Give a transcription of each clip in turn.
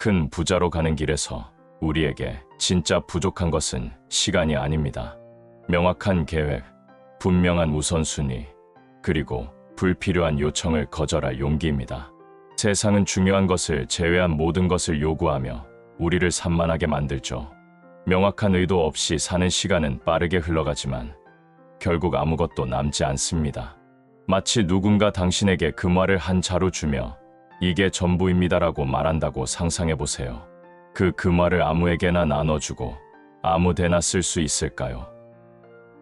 큰 부자로 가는 길에서 우리에게 진짜 부족한 것은 시간이 아닙니다. 명확한 계획, 분명한 우선순위, 그리고 불필요한 요청을 거절할 용기입니다. 세상은 중요한 것을 제외한 모든 것을 요구하며 우리를 산만하게 만들죠. 명확한 의도 없이 사는 시간은 빠르게 흘러가지만 결국 아무것도 남지 않습니다. 마치 누군가 당신에게 금화를 한 자루 주며 이게 전부입니다라고 말한다고 상상해보세요. 그 금화를 아무에게나 나눠주고 아무데나 쓸 수 있을까요?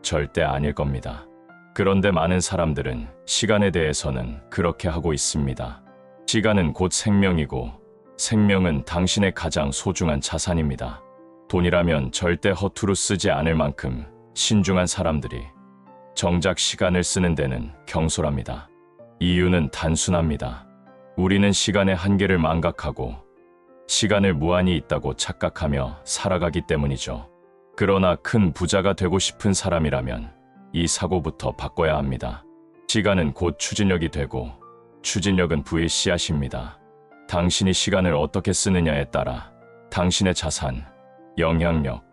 절대 아닐 겁니다. 그런데 많은 사람들은 시간에 대해서는 그렇게 하고 있습니다. 시간은 곧 생명이고 생명은 당신의 가장 소중한 자산입니다. 돈이라면 절대 허투루 쓰지 않을 만큼 신중한 사람들이 정작 시간을 쓰는 데는 경솔합니다. 이유는 단순합니다. 우리는 시간의 한계를 망각하고 시간을 무한히 있다고 착각하며 살아가기 때문이죠. 그러나 큰 부자가 되고 싶은 사람이라면 이 사고부터 바꿔야 합니다. 시간은 곧 추진력이 되고 추진력은 부의 씨앗입니다. 당신이 시간을 어떻게 쓰느냐에 따라 당신의 자산, 영향력,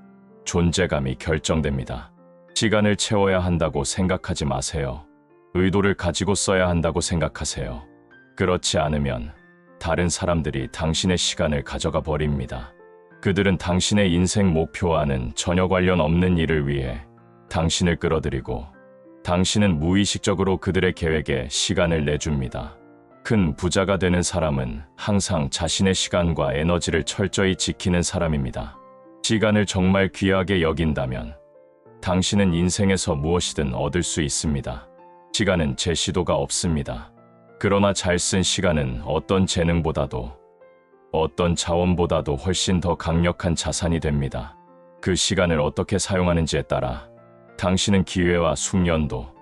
존재감이 결정됩니다. 시간을 채워야 한다고 생각하지 마세요. 의도를 가지고 써야 한다고 생각하세요. 그렇지 않으면 다른 사람들이 당신의 시간을 가져가 버립니다. 그들은 당신의 인생 목표와는 전혀 관련 없는 일을 위해 당신을 끌어들이고 당신은 무의식적으로 그들의 계획에 시간을 내줍니다. 큰 부자가 되는 사람은 항상 자신의 시간과 에너지를 철저히 지키는 사람입니다. 시간을 정말 귀하게 여긴다면 당신은 인생에서 무엇이든 얻을 수 있습니다. 시간은 제시도가 없습니다. 그러나 잘 쓴 시간은 어떤 재능보다도 어떤 자원보다도 훨씬 더 강력한 자산이 됩니다. 그 시간을 어떻게 사용하는지에 따라 당신은 기회와 숙련도,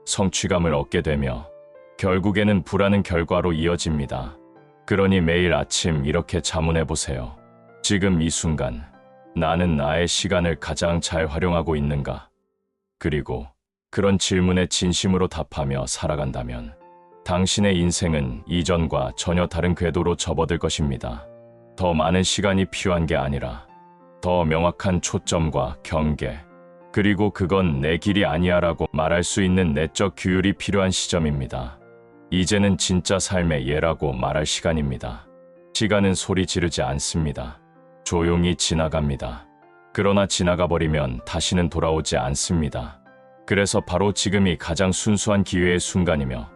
성취감을 얻게 되며 결국에는 불하는 결과로 이어집니다. 그러니 매일 아침 이렇게 자문해 보세요. 지금 이 순간 나는 나의 시간을 가장 잘 활용하고 있는가? 그리고 그런 질문에 진심으로 답하며 살아간다면 당신의 인생은 이전과 전혀 다른 궤도로 접어들 것입니다. 더 많은 시간이 필요한 게 아니라 더 명확한 초점과 경계, 그리고 그건 내 길이 아니야라고 말할 수 있는 내적 규율이 필요한 시점입니다. 이제는 진짜 삶의 예라고 말할 시간입니다. 시간은 소리 지르지 않습니다. 조용히 지나갑니다. 그러나 지나가 버리면 다시는 돌아오지 않습니다. 그래서 바로 지금이 가장 순수한 기회의 순간이며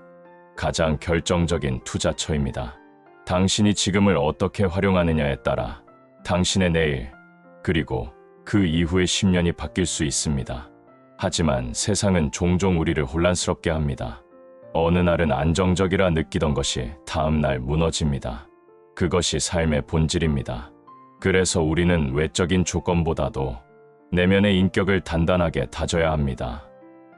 가장 결정적인 투자처입니다. 당신이 지금을 어떻게 활용하느냐에 따라 당신의 내일, 그리고 그 이후의 10년이 바뀔 수 있습니다. 하지만 세상은 종종 우리를 혼란스럽게 합니다. 어느 날은 안정적이라 느끼던 것이 다음 날 무너집니다. 그것이 삶의 본질입니다. 그래서 우리는 외적인 조건보다도 내면의 인격을 단단하게 다져야 합니다.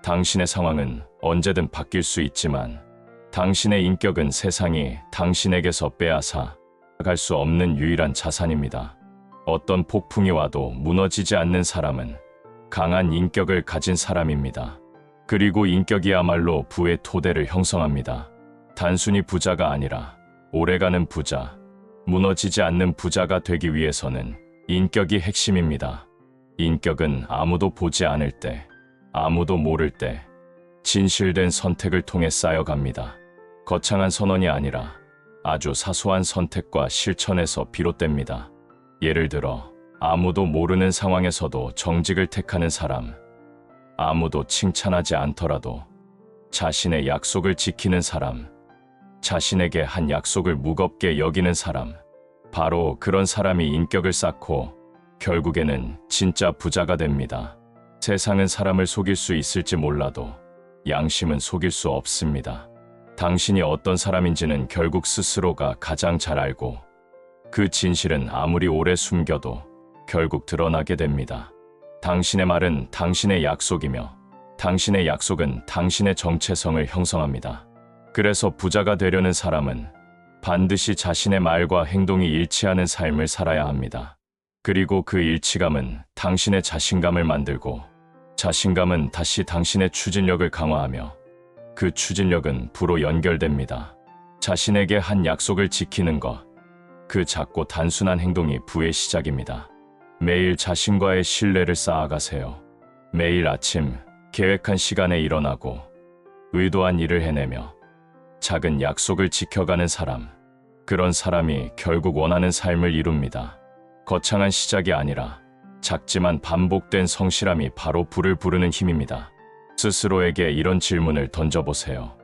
당신의 상황은 언제든 바뀔 수 있지만 당신의 인격은 세상이 당신에게서 빼앗아 갈 수 없는 유일한 자산입니다. 어떤 폭풍이 와도 무너지지 않는 사람은 강한 인격을 가진 사람입니다. 그리고 인격이야말로 부의 토대를 형성합니다. 단순히 부자가 아니라 오래가는 부자, 무너지지 않는 부자가 되기 위해서는 인격이 핵심입니다. 인격은 아무도 보지 않을 때, 아무도 모를 때 진실된 선택을 통해 쌓여갑니다. 거창한 선언이 아니라 아주 사소한 선택과 실천에서 비롯됩니다. 예를 들어 아무도 모르는 상황에서도 정직을 택하는 사람, 아무도 칭찬하지 않더라도 자신의 약속을 지키는 사람, 자신에게 한 약속을 무겁게 여기는 사람, 바로 그런 사람이 인격을 쌓고 결국에는 진짜 부자가 됩니다. 세상은 사람을 속일 수 있을지 몰라도 양심은 속일 수 없습니다. 당신이 어떤 사람인지는 결국 스스로가 가장 잘 알고 그 진실은 아무리 오래 숨겨도 결국 드러나게 됩니다. 당신의 말은 당신의 약속이며 당신의 약속은 당신의 정체성을 형성합니다. 그래서 부자가 되려는 사람은 반드시 자신의 말과 행동이 일치하는 삶을 살아야 합니다. 그리고 그 일치감은 당신의 자신감을 만들고 자신감은 다시 당신의 추진력을 강화하며 그 추진력은 부로 연결됩니다. 자신에게 한 약속을 지키는 것, 그 작고 단순한 행동이 부의 시작입니다. 매일 자신과의 신뢰를 쌓아가세요. 매일 아침 계획한 시간에 일어나고 의도한 일을 해내며 작은 약속을 지켜가는 사람, 그런 사람이 결국 원하는 삶을 이룹니다. 거창한 시작이 아니라 작지만 반복된 성실함이 바로 불을 부르는 힘입니다. 스스로에게 이런 질문을 던져보세요.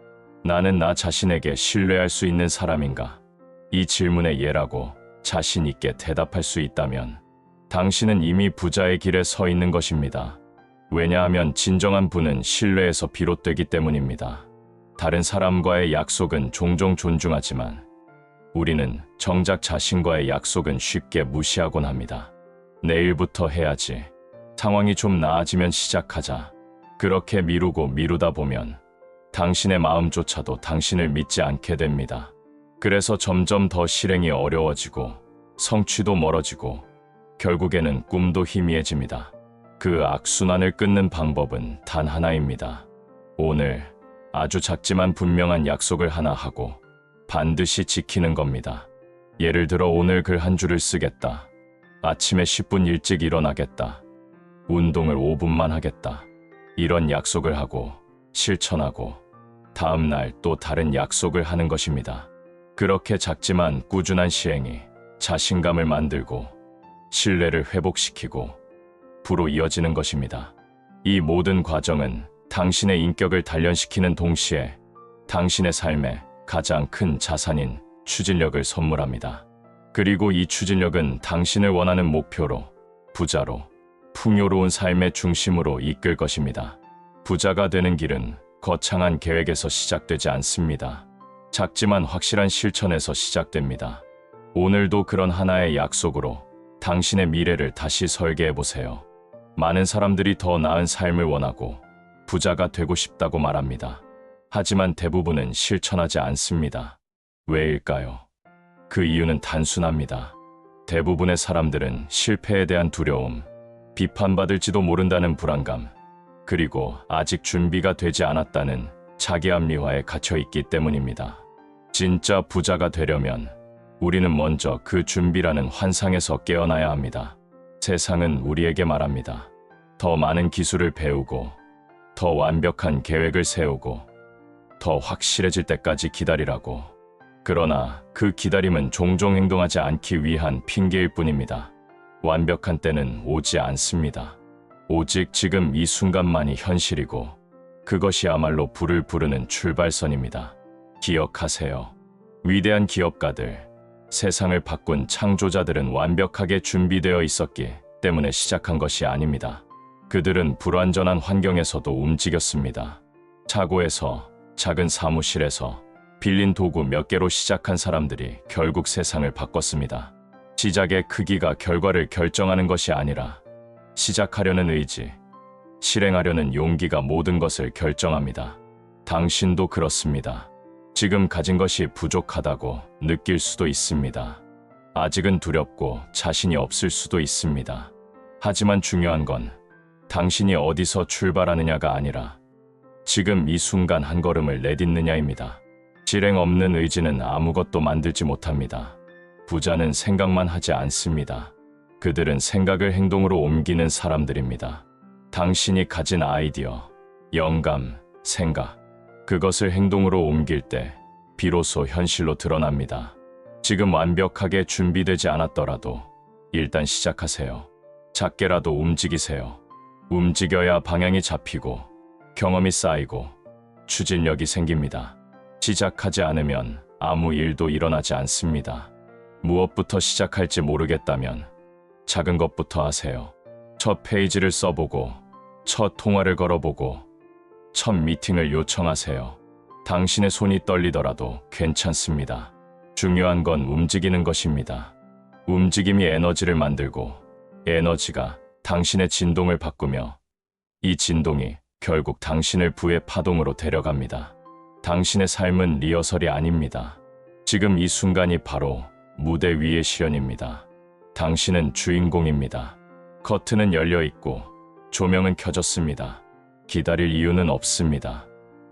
나는 나 자신에게 신뢰할 수 있는 사람인가? 이 질문의 예라고 자신 있게 대답할 수 있다면 당신은 이미 부자의 길에 서 있는 것입니다. 왜냐하면 진정한 부는 신뢰에서 비롯되기 때문입니다. 다른 사람과의 약속은 종종 존중하지만 우리는 정작 자신과의 약속은 쉽게 무시하곤 합니다. 내일부터 해야지. 상황이 좀 나아지면 시작하자. 그렇게 미루다 보면 당신의 마음조차도 당신을 믿지 않게 됩니다. 그래서 점점 더 실행이 어려워지고 성취도 멀어지고 결국에는 꿈도 희미해집니다. 그 악순환을 끊는 방법은 단 하나입니다. 오늘 아주 작지만 분명한 약속을 하나 하고 반드시 지키는 겁니다. 예를 들어 오늘 글 한 줄을 쓰겠다. 아침에 10분 일찍 일어나겠다. 운동을 5분만 하겠다. 이런 약속을 하고 실천하고 다음 날 또 다른 약속을 하는 것입니다. 그렇게 작지만 꾸준한 시행이 자신감을 만들고 신뢰를 회복시키고 부로 이어지는 것입니다. 이 모든 과정은 당신의 인격을 단련시키는 동시에 당신의 삶에 가장 큰 자산인 추진력을 선물합니다. 그리고 이 추진력은 당신을 원하는 목표로, 부자로, 풍요로운 삶의 중심으로 이끌 것입니다. 부자가 되는 길은 거창한 계획에서 시작되지 않습니다. 작지만 확실한 실천에서 시작됩니다. 오늘도 그런 하나의 약속으로 당신의 미래를 다시 설계해 보세요. 많은 사람들이 더 나은 삶을 원하고 부자가 되고 싶다고 말합니다. 하지만 대부분은 실천하지 않습니다. 왜일까요? 그 이유는 단순합니다. 대부분의 사람들은 실패에 대한 두려움, 비판받을지도 모른다는 불안감, 그리고 아직 준비가 되지 않았다는 자기합리화에 갇혀 있기 때문입니다. 진짜 부자가 되려면 우리는 먼저 그 준비라는 환상에서 깨어나야 합니다. 세상은 우리에게 말합니다. 더 많은 기술을 배우고, 더 완벽한 계획을 세우고, 더 확실해질 때까지 기다리라고. 그러나 그 기다림은 종종 행동하지 않기 위한 핑계일 뿐입니다. 완벽한 때는 오지 않습니다. 오직 지금 이 순간만이 현실이고 그것이야말로 불을 부르는 출발선입니다. 기억하세요. 위대한 기업가들, 세상을 바꾼 창조자들은 완벽하게 준비되어 있었기 때문에 시작한 것이 아닙니다. 그들은 불완전한 환경에서도 움직였습니다. 차고에서, 작은 사무실에서, 빌린 도구 몇 개로 시작한 사람들이 결국 세상을 바꿨습니다. 시작의 크기가 결과를 결정하는 것이 아니라 시작하려는 의지, 실행하려는 용기가 모든 것을 결정합니다. 당신도 그렇습니다. 지금 가진 것이 부족하다고 느낄 수도 있습니다. 아직은 두렵고 자신이 없을 수도 있습니다. 하지만 중요한 건 당신이 어디서 출발하느냐가 아니라 지금 이 순간 한 걸음을 내딛느냐입니다. 실행 없는 의지는 아무것도 만들지 못합니다. 부자는 생각만 하지 않습니다. 그들은 생각을 행동으로 옮기는 사람들입니다. 당신이 가진 아이디어, 영감, 생각, 그것을 행동으로 옮길 때 비로소 현실로 드러납니다. 지금 완벽하게 준비되지 않았더라도 일단 시작하세요. 작게라도 움직이세요. 움직여야 방향이 잡히고 경험이 쌓이고 추진력이 생깁니다. 시작하지 않으면 아무 일도 일어나지 않습니다. 무엇부터 시작할지 모르겠다면 작은 것부터 하세요. 첫 페이지를 써보고, 첫 통화를 걸어보고, 첫 미팅을 요청하세요. 당신의 손이 떨리더라도 괜찮습니다. 중요한 건 움직이는 것입니다. 움직임이 에너지를 만들고, 에너지가 당신의 진동을 바꾸며, 이 진동이 결국 당신을 부의 파동으로 데려갑니다. 당신의 삶은 리허설이 아닙니다. 지금 이 순간이 바로 무대 위의 실현입니다. 당신은 주인공입니다. 커튼은 열려 있고 조명은 켜졌습니다. 기다릴 이유는 없습니다.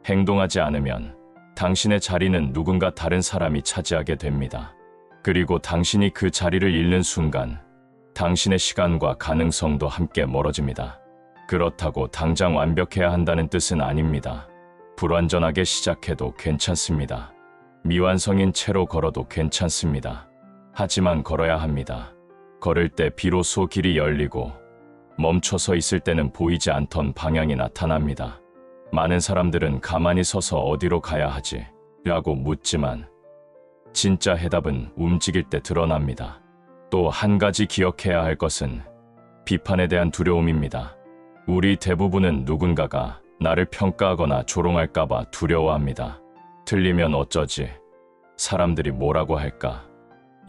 행동하지 않으면 당신의 자리는 누군가 다른 사람이 차지하게 됩니다. 그리고 당신이 그 자리를 잃는 순간 당신의 시간과 가능성도 함께 멀어집니다. 그렇다고 당장 완벽해야 한다는 뜻은 아닙니다. 불완전하게 시작해도 괜찮습니다. 미완성인 채로 걸어도 괜찮습니다. 하지만 걸어야 합니다. 걸을 때 비로소 길이 열리고 멈춰서 있을 때는 보이지 않던 방향이 나타납니다. 많은 사람들은 가만히 서서 어디로 가야 하지? 라고 묻지만 진짜 해답은 움직일 때 드러납니다. 또 한 가지 기억해야 할 것은 비판에 대한 두려움입니다. 우리 대부분은 누군가가 나를 평가하거나 조롱할까봐 두려워합니다. 틀리면 어쩌지? 사람들이 뭐라고 할까?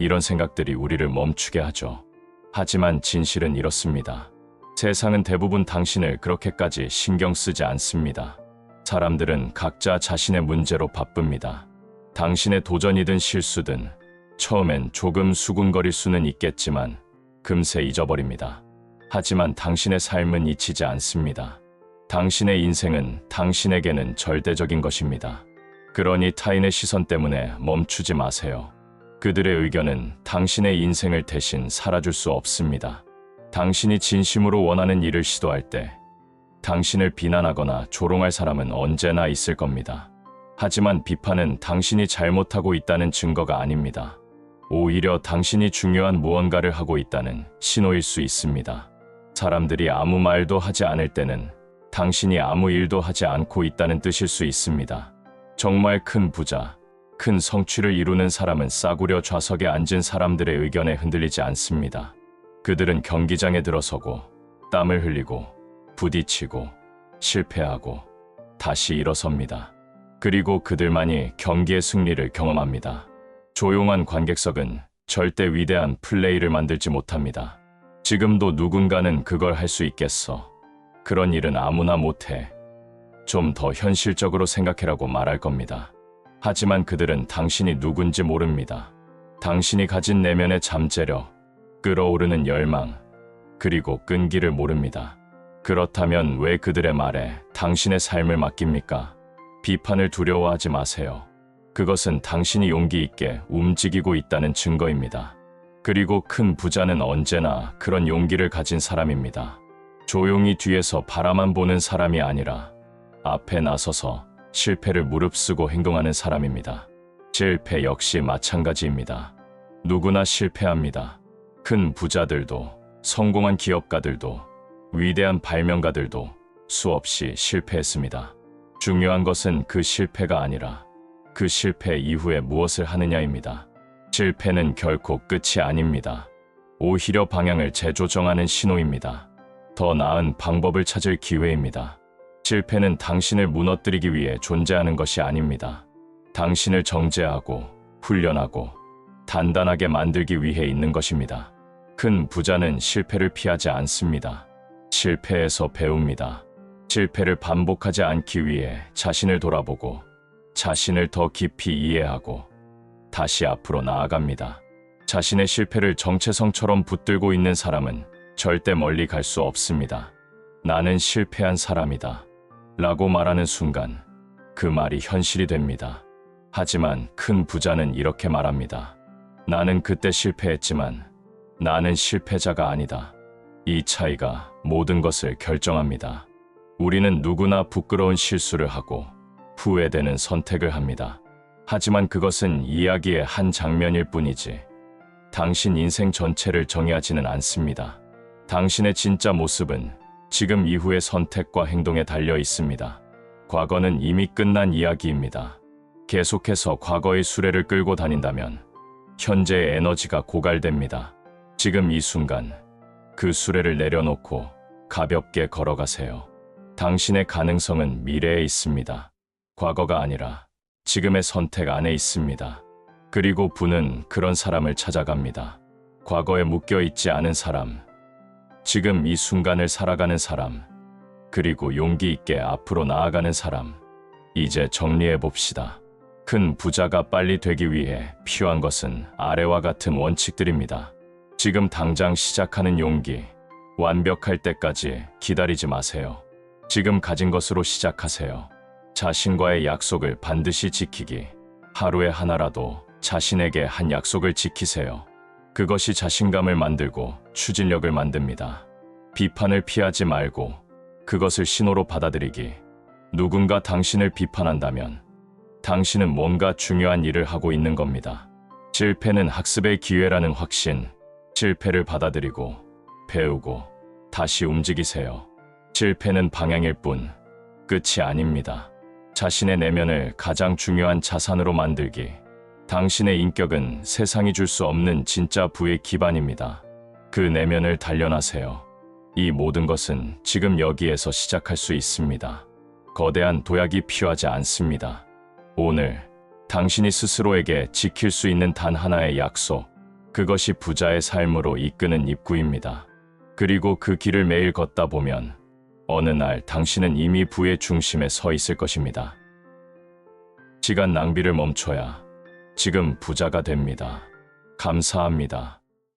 이런 생각들이 우리를 멈추게 하죠. 하지만 진실은 이렇습니다. 세상은 대부분 당신을 그렇게까지 신경 쓰지 않습니다. 사람들은 각자 자신의 문제로 바쁩니다. 당신의 도전이든 실수든 처음엔 조금 수군거릴 수는 있겠지만 금세 잊어버립니다. 하지만 당신의 삶은 잊히지 않습니다. 당신의 인생은 당신에게는 절대적인 것입니다. 그러니 타인의 시선 때문에 멈추지 마세요. 그들의 의견은 당신의 인생을 대신 살아줄 수 없습니다. 당신이 진심으로 원하는 일을 시도할 때 당신을 비난하거나 조롱할 사람은 언제나 있을 겁니다. 하지만 비판은 당신이 잘못하고 있다는 증거가 아닙니다. 오히려 당신이 중요한 무언가를 하고 있다는 신호일 수 있습니다. 사람들이 아무 말도 하지 않을 때는 당신이 아무 일도 하지 않고 있다는 뜻일 수 있습니다. 정말 큰 부자, 큰 성취를 이루는 사람은 싸구려 좌석에 앉은 사람들의 의견에 흔들리지 않습니다. 그들은 경기장에 들어서고 땀을 흘리고 부딪히고 실패하고 다시 일어섭니다. 그리고 그들만이 경기의 승리를 경험합니다. 조용한 관객석은 절대 위대한 플레이를 만들지 못합니다. 지금도 누군가는 그걸 할 수 있겠어. 그런 일은 아무나 못해. 좀 더 현실적으로 생각해라고 말할 겁니다. 하지만 그들은 당신이 누군지 모릅니다. 당신이 가진 내면의 잠재력, 끓어오르는 열망, 그리고 끈기를 모릅니다. 그렇다면 왜 그들의 말에 당신의 삶을 맡깁니까? 비판을 두려워하지 마세요. 그것은 당신이 용기 있게 움직이고 있다는 증거입니다. 그리고 큰 부자는 언제나 그런 용기를 가진 사람입니다. 조용히 뒤에서 바라만 보는 사람이 아니라 앞에 나서서 실패를 무릅쓰고 행동하는 사람입니다. 실패 역시 마찬가지입니다. 누구나 실패합니다. 큰 부자들도, 성공한 기업가들도, 위대한 발명가들도 수없이 실패했습니다. 중요한 것은 그 실패가 아니라 그 실패 이후에 무엇을 하느냐입니다. 실패는 결코 끝이 아닙니다. 오히려 방향을 재조정하는 신호입니다. 더 나은 방법을 찾을 기회입니다. 실패는 당신을 무너뜨리기 위해 존재하는 것이 아닙니다. 당신을 정제하고 훈련하고 단단하게 만들기 위해 있는 것입니다. 큰 부자는 실패를 피하지 않습니다. 실패에서 배웁니다. 실패를 반복하지 않기 위해 자신을 돌아보고 자신을 더 깊이 이해하고 다시 앞으로 나아갑니다. 자신의 실패를 정체성처럼 붙들고 있는 사람은 절대 멀리 갈 수 없습니다. 나는 실패한 사람이다 라고 말하는 순간 그 말이 현실이 됩니다. 하지만 큰 부자는 이렇게 말합니다. 나는 그때 실패했지만 나는 실패자가 아니다. 이 차이가 모든 것을 결정합니다. 우리는 누구나 부끄러운 실수를 하고 후회되는 선택을 합니다. 하지만 그것은 이야기의 한 장면일 뿐이지 당신 인생 전체를 정의하지는 않습니다. 당신의 진짜 모습은 지금 이후의 선택과 행동에 달려 있습니다. 과거는 이미 끝난 이야기입니다. 계속해서 과거의 수레를 끌고 다닌다면 현재의 에너지가 고갈됩니다. 지금 이 순간 그 수레를 내려놓고 가볍게 걸어가세요. 당신의 가능성은 미래에 있습니다. 과거가 아니라 지금의 선택 안에 있습니다. 그리고 부는 그런 사람을 찾아갑니다. 과거에 묶여있지 않은 사람, 지금 이 순간을 살아가는 사람, 그리고 용기 있게 앞으로 나아가는 사람. 이제 정리해 봅시다. 큰 부자가 빨리 되기 위해 필요한 것은 아래와 같은 원칙들입니다. 지금 당장 시작하는 용기, 완벽할 때까지 기다리지 마세요. 지금 가진 것으로 시작하세요. 자신과의 약속을 반드시 지키기, 하루에 하나라도 자신에게 한 약속을 지키세요. 그것이 자신감을 만들고 추진력을 만듭니다. 비판을 피하지 말고 그것을 신호로 받아들이기. 누군가 당신을 비판한다면 당신은 뭔가 중요한 일을 하고 있는 겁니다. 실패는 학습의 기회라는 확신. 실패를 받아들이고 배우고 다시 움직이세요. 실패는 방향일 뿐 끝이 아닙니다. 자신의 내면을 가장 중요한 자산으로 만들기. 당신의 인격은 세상이 줄 수 없는 진짜 부의 기반입니다. 그 내면을 단련하세요. 이 모든 것은 지금 여기에서 시작할 수 있습니다. 거대한 도약이 필요하지 않습니다. 오늘 당신이 스스로에게 지킬 수 있는 단 하나의 약속, 그것이 부자의 삶으로 이끄는 입구입니다. 그리고 그 길을 매일 걷다 보면 어느 날 당신은 이미 부의 중심에 서 있을 것입니다. 시간 낭비를 멈춰야 지금 부자가 됩니다. 감사합니다.